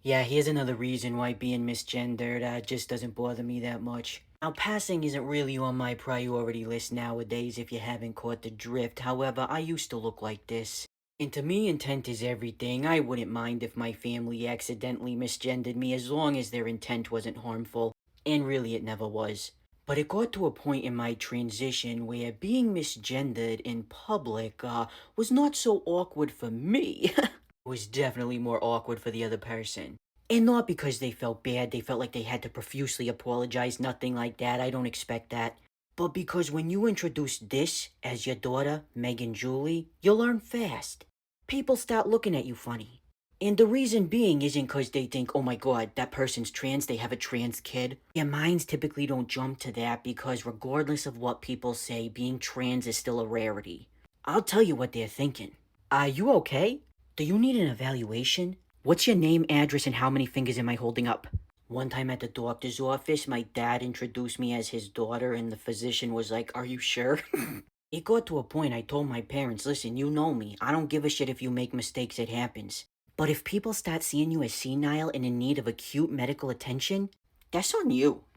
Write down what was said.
Yeah, here's another reason why being misgendered just doesn't bother me that much. Now, passing isn't really on my priority list nowadays if you haven't caught the drift. However, I used to look like this. And to me, intent is everything. I wouldn't mind if my family accidentally misgendered me as long as their intent wasn't harmful. And really, it never was. But it got to a point in my transition where being misgendered in public was not so awkward for me. Was definitely more awkward for the other person. And not because they felt bad, they felt like they had to profusely apologize, nothing like that, I don't expect that. But because when you introduce this as your daughter, Megan Julie, you learn fast. People start looking at you funny. And the reason being isn't because they think, oh my god, that person's trans, they have a trans kid. Their minds typically don't jump to that because regardless of what people say, being trans is still a rarity. I'll tell you what they're thinking. Are you okay? Do you need an evaluation? What's your name, address, and how many fingers am I holding up? One time at the doctor's office, my dad introduced me as his daughter, and the physician was like, are you sure? It got to a point I told my parents, listen, you know me. I don't give a shit if you make mistakes, it happens. But if people start seeing you as senile and in need of acute medical attention, that's on you.